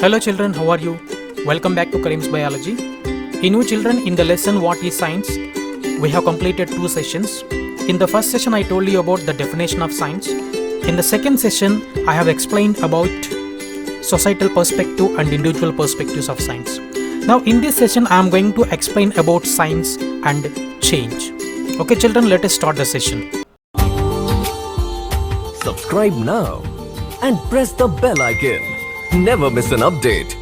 Hello children, how are you? Welcome back to Karim's Biology. In you children, in the lesson What is Science, we have completed 2 sessions. In the first session I told you about the definition of science. In the second session I have explained about societal perspective and individual perspectives of science. Now in this session I am going to explain about science and change. Okay children, let us start the session. Subscribe now and press the bell icon. Never miss an update.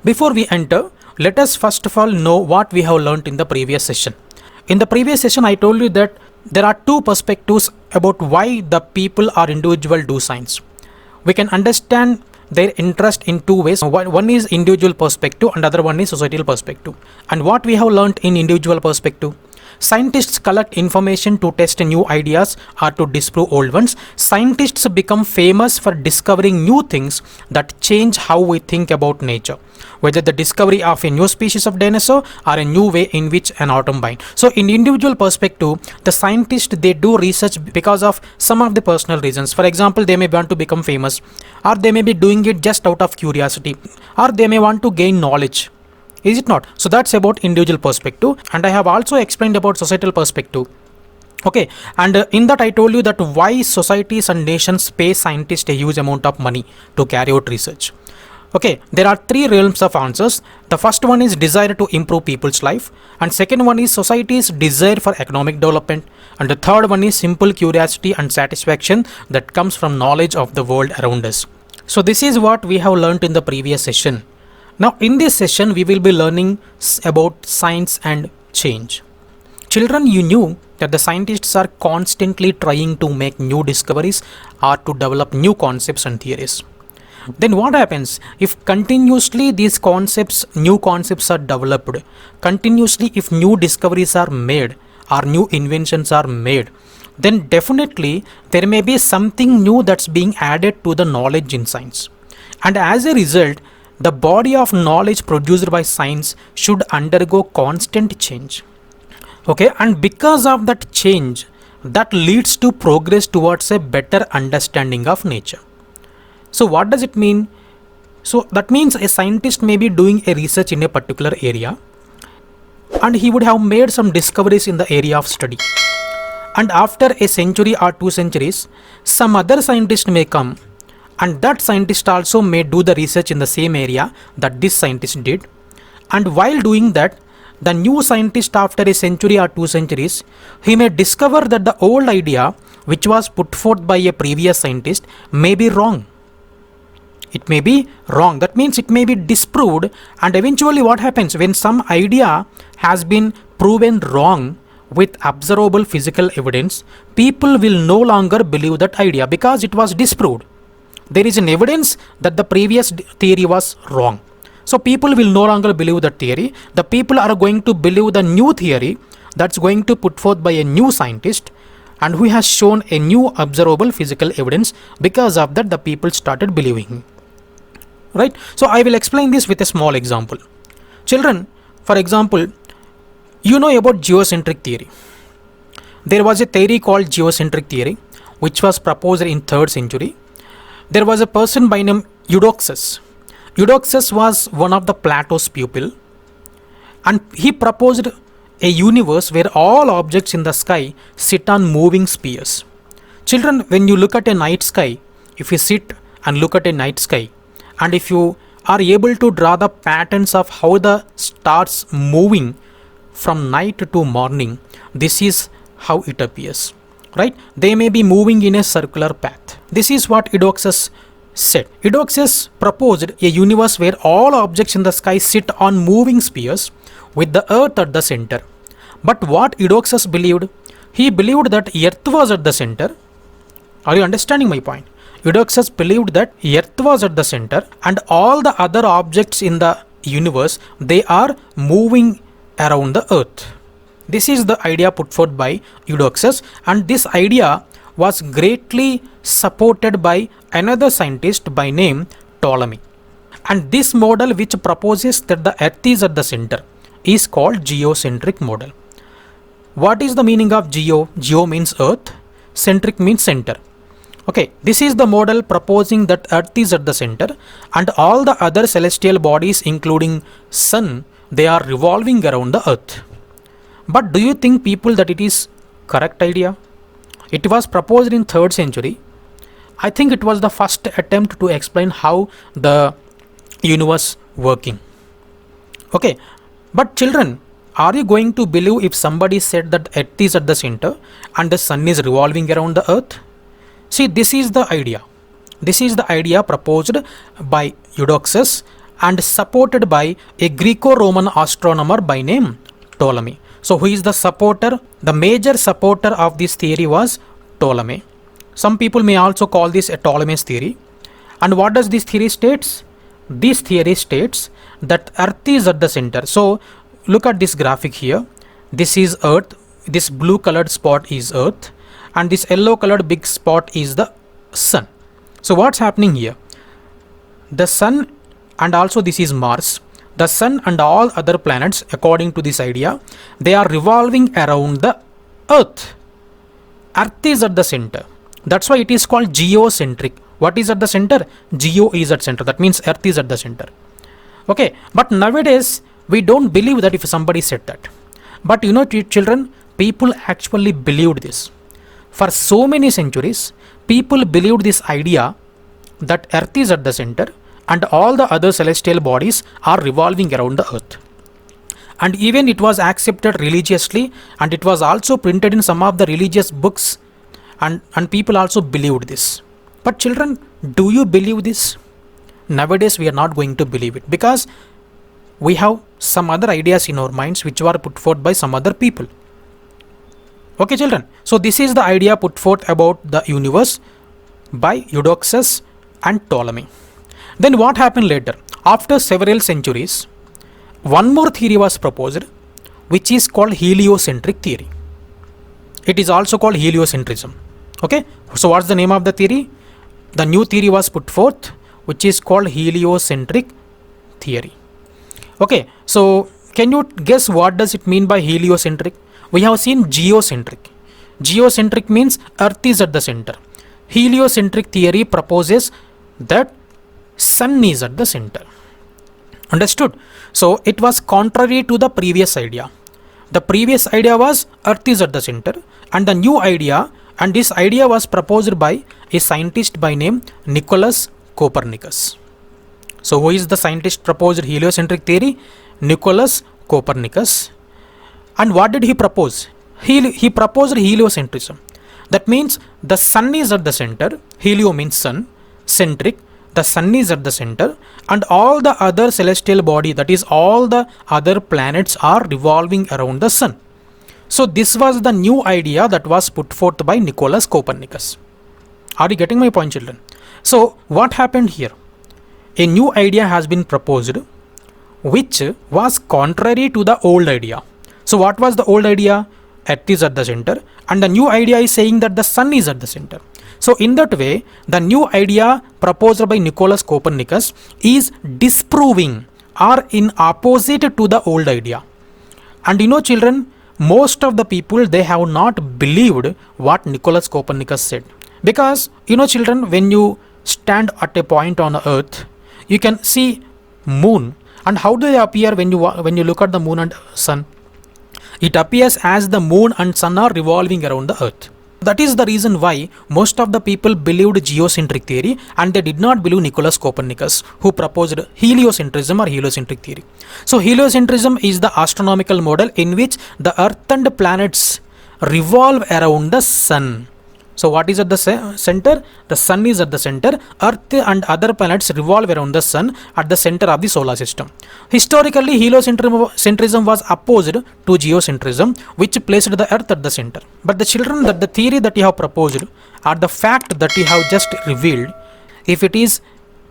Before we enter, let us first of all know what we have learnt in the previous session. In the previous session, I told you that there are 2 perspectives about why the people or individual do science. We can understand their interest in 2 ways. One is individual perspective and other one is societal perspective. And what we have learnt in individual perspective? Scientists collect information to test new ideas or to disprove old ones. Scientists become famous for discovering new things that change how we think about nature, whether the discovery of a new species of dinosaur or a new way in which an atom binds. So in individual perspective, the scientists, they do research because of some of the personal reasons. For example, they may want to become famous, or they may be doing it just out of curiosity, or they may want to gain knowledge. Is it not? So that's about individual perspective, and I have also explained about societal perspective. Okay, and in that I told you that why societies and nations pay scientists a huge amount of money to carry out research. Okay, there are 3 realms of answers. The first one is desire to improve people's life, and second one is society's desire for economic development, and the third one is simple curiosity and satisfaction that comes from knowledge of the world around us. So this is what we have learnt in the previous session. Now in this session we will be learning about science and change. Children, you knew that the scientists are constantly trying to make new discoveries or to develop new concepts and theories. Then what happens if continuously these new concepts are developed, continuously if new discoveries are made or new inventions are made, then definitely there may be something new that's being added to the knowledge in science. And as a result, the body of knowledge produced by science should undergo constant change. Okay, and because of that change, that leads to progress towards a better understanding of nature. So what does it mean? So that means a scientist may be doing a research in a particular area, and he would have made some discoveries in the area of study. And after a century or 2 centuries, some other scientist may come, and that scientist also may do the research in the same area that this scientist did. And while doing that, the new scientist after a century or 2 centuries, he may discover that the old idea which was put forth by a previous scientist may be wrong. It may be wrong. That means it may be disproved, and eventually what happens when some idea has been proven wrong with observable physical evidence, people will no longer believe that idea because it was disproved. There is an evidence that the previous theory was wrong. So people will no longer believe that theory. The people are going to believe the new theory that's going to put forth by a new scientist, and who has shown a new observable physical evidence. Because of that, the people started believing. Right? So I will explain this with a small example. Children, for example, you know about geocentric theory. There was a theory called geocentric theory which was proposed in 3rd century. There was a person by name Eudoxus. Eudoxus was one of the Plato's pupil, and he proposed a universe where all objects in the sky sit on moving spheres. Children, when you look at a night sky, if you sit and look at a night sky, and if you are able to draw the patterns of how the stars moving from night to morning, this is how it appears. Right? They may be moving in a circular path. This is what Eudoxus said. Eudoxus proposed a universe where all objects in the sky sit on moving spheres with the earth at the center. But what Eudoxus believed? He believed that earth was at the center. Are you understanding my point? Eudoxus believed that earth was at the center, and all the other objects in the universe, they are moving around the earth. This is the idea put forth by Eudoxus, and this idea was greatly supported by another scientist by name Ptolemy. And this model, which proposes that the earth is at the center, is called geocentric model. What is the meaning of geo? Geo means earth, centric means center. Okay, this is the model proposing that Earth is at the center and all the other celestial bodies including Sun, they are revolving around the Earth. But do you think people that it is correct idea? It was proposed in 3rd century. I think it was the first attempt to explain how the universe working. Okay, but children, are you going to believe if somebody said that Earth is at the center and the Sun is revolving around the Earth? See, this is the idea. This is the idea proposed by Eudoxus and supported by a Greco-Roman astronomer by name Ptolemy. So who is the supporter? The major supporter of this theory was Ptolemy. Some people may also call this a Ptolemy's theory. And what does this theory states? This theory states that Earth is at the center. So look at this graphic here. This is Earth. This blue colored spot is Earth. And this yellow colored big spot is the Sun. So what's happening here? The Sun and also this is Mars. The Sun and all other planets, according to this idea, they are revolving around the Earth. Earth is at the center. That's why it is called geocentric. What is at the center? Geo is at center. That means Earth is at the center. Okay, but nowadays we don't believe that if somebody said that. But you know, children, people actually believed this. For so many centuries, people believed this idea that Earth is at the center and all the other celestial bodies are revolving around the Earth. And even it was accepted religiously and it was also printed in some of the religious books and people also believed this. But children, do you believe this? Nowadays we are not going to believe it because we have some other ideas in our minds which were put forth by some other people. Okay children, so this is the idea put forth about the universe by Eudoxus and Ptolemy. Then what happened later? After several centuries, one more theory was proposed which is called heliocentric theory. It is also called heliocentrism. Okay, so what's the name of the theory? The new theory was put forth which is called heliocentric theory. Okay, so can you guess what does it mean by heliocentric? We have seen geocentric. Geocentric means Earth is at the center. Heliocentric theory proposes that Sun is at the center. Understood? So it was contrary to the previous idea. The previous idea was Earth is at the center and the new idea, and this idea was proposed by a scientist by name Nicolaus Copernicus. So who is the scientist proposed heliocentric theory? Nicolaus Copernicus. And what did he propose? He proposed heliocentrism. That means the Sun is at the center. Helio means sun. Centric. The Sun is at the center and all the other celestial body, that is all the other planets, are revolving around the Sun. So this was the new idea that was put forth by Nicolaus Copernicus. Are you getting my point, children? So what happened here? A new idea has been proposed which was contrary to the old idea. So what was the old idea? Earth is at the center and the new idea is saying that the Sun is at the center. So in that way, the new idea proposed by Nicolaus Copernicus is disproving or in opposite to the old idea. And you know children, most of the people, they have not believed what Nicolaus Copernicus said. Because you know children, when you stand at a point on Earth, you can see moon. And how do they appear when you look at the moon and sun? It appears as the moon and sun are revolving around the Earth. That is the reason why most of the people believed geocentric theory and they did not believe Nicolaus Copernicus, who proposed heliocentrism or heliocentric theory. So heliocentrism is the astronomical model in which the Earth and planets revolve around the Sun. So what is at the center? The Sun is at the center. Earth and other planets revolve around the Sun at the center of the solar system. Historically, heliocentrism was opposed to geocentrism, which placed the Earth at the center. But the children, that the theory that you have proposed or the fact that you have just revealed, if it is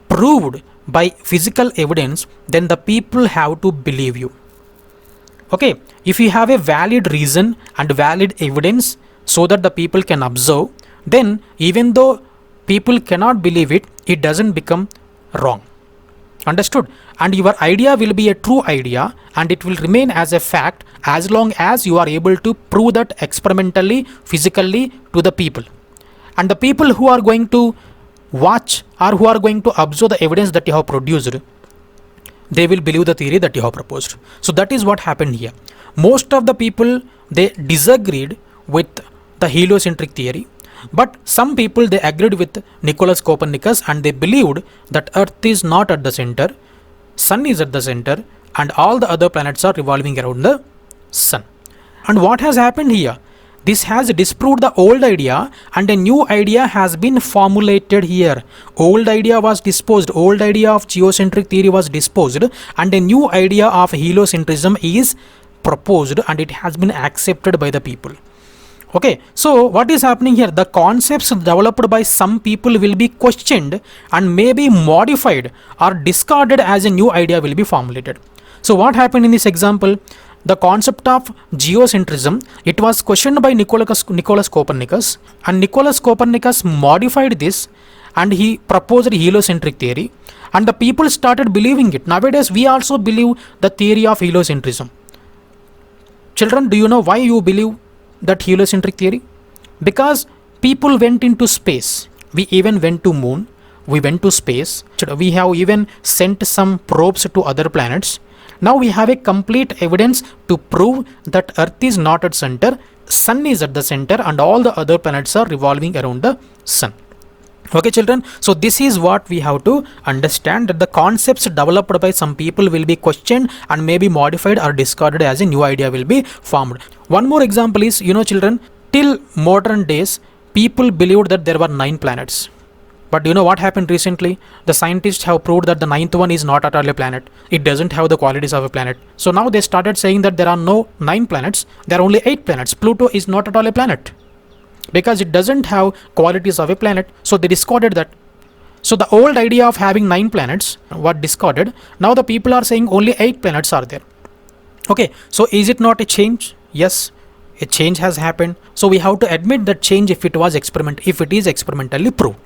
proved by physical evidence, then the people have to believe you. Okay, if you have a valid reason and valid evidence, so that the people can observe, then even though people cannot believe it, it doesn't become wrong. Understood? And your idea will be a true idea and it will remain as a fact as long as you are able to prove that experimentally, physically to the people. and the people who are going to watch or who are going to observe the evidence that you have produced, they will believe the theory that you have proposed. So that is what happened here. Most of the people, they disagreed with the heliocentric theory, but some people, they agreed with Nicolaus Copernicus and they believed that Earth is not at the center, Sun is at the center, and all the other planets are revolving around the Sun. And what has happened here? This has disproved the old idea and a new idea has been formulated here. Old idea was disposed, old idea of geocentric theory was disposed, and a new idea of heliocentrism is proposed and it has been accepted by the people. Okay, so what is happening here? The concepts developed by some people will be questioned and maybe modified or discarded as a new idea will be formulated. So what happened in this example? The concept of geocentrism, it was questioned by Nicolaus Copernicus, and Nicolaus Copernicus modified this and he proposed heliocentric theory, and the people started believing it. Nowadays we also believe the theory of heliocentrism. Children, do you know why you believe that heliocentric theory? Because people went into space. We even went to moon, we went to space, we have even sent some probes to other planets. Now we have a complete evidence to prove that Earth is not at center, Sun is at the center, and all the other planets are revolving around the Sun. Okay children, so this is what we have to understand, that the concepts developed by some people will be questioned and maybe modified or discarded as a new idea will be formed. One more example is, children, till modern days people believed that there were 9 planets. But you know what happened recently? The scientists have proved that the 9th one is not at all a planet. It doesn't have the qualities of a planet. So now they started saying that there are no 9 planets, there are only 8 planets. Pluto is not at all a planet because it doesn't have qualities of a planet. So they discarded that. So the old idea of having 9 planets was discarded. Now the people are saying only 8 planets are there. Okay, so is it not a change? Yes, a change has happened. So we have to admit that change if it is experimentally proved.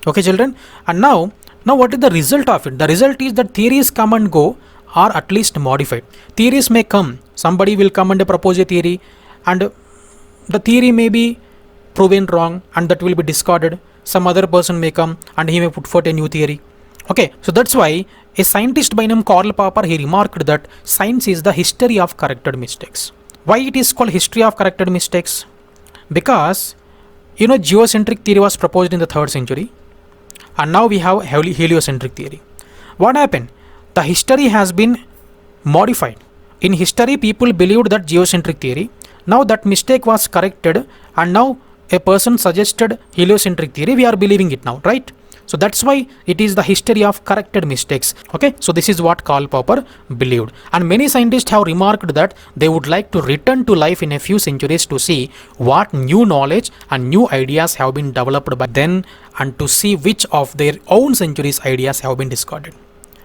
Okay children, and now what is the result of it? The result is that theories come and go, or at least modified. Theories may come, somebody will come and propose a theory, and the theory may be proven wrong and that will be discarded. Some other person may come and he may put forth a new theory. Okay, so that's why a scientist by name Karl Popper, he remarked that science is the history of corrected mistakes. Why it is called history of corrected mistakes? Because geocentric theory was proposed in the 3rd century. And now we have heliocentric theory. What happened? The history has been modified. In history, people believed that geocentric theory. Now that mistake was corrected, and now a person suggested heliocentric theory. We are believing it now, right? So that's why it is the history of corrected mistakes. Okay, so this is what Karl Popper believed. And many scientists have remarked that they would like to return to life in a few centuries to see what new knowledge and new ideas have been developed by then, and to see which of their own centuries ideas have been discarded.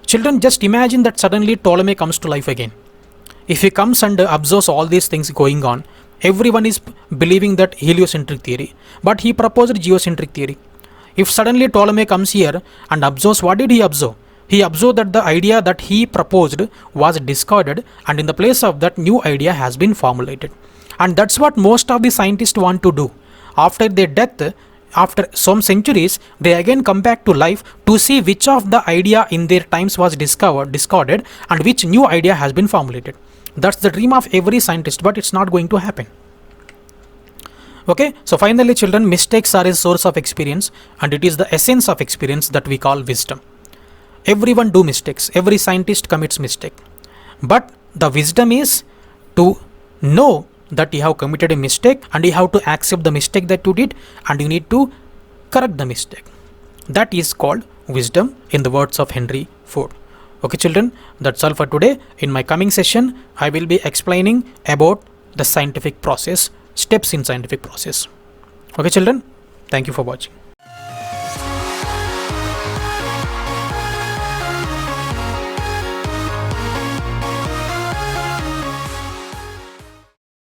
Children, just imagine that suddenly Ptolemy comes to life again. If he comes and observes all these things going on, everyone is believing that heliocentric theory, but he proposed geocentric theory. If suddenly Ptolemy comes here and observes, what did he observe? He observed that the idea that he proposed was discarded, and in the place of that, new idea has been formulated. And that's what most of the scientists want to do. After their death, after some centuries, they again come back to life to see which of the idea in their times was discarded, and which new idea has been formulated. That's the dream of every scientist, but it's not going to happen. Okay, so finally children, mistakes are a source of experience, and it is the essence of experience that we call wisdom. Everyone do mistakes, every scientist commits mistake, but the wisdom is to know that you have committed a mistake and you have to accept the mistake that you did, and you need to correct the mistake. That is called wisdom in the words of Henry Ford. Okay children, that's all for today. In my coming session, I will be explaining about the scientific process, steps in scientific process. Okay children, thank you for watching.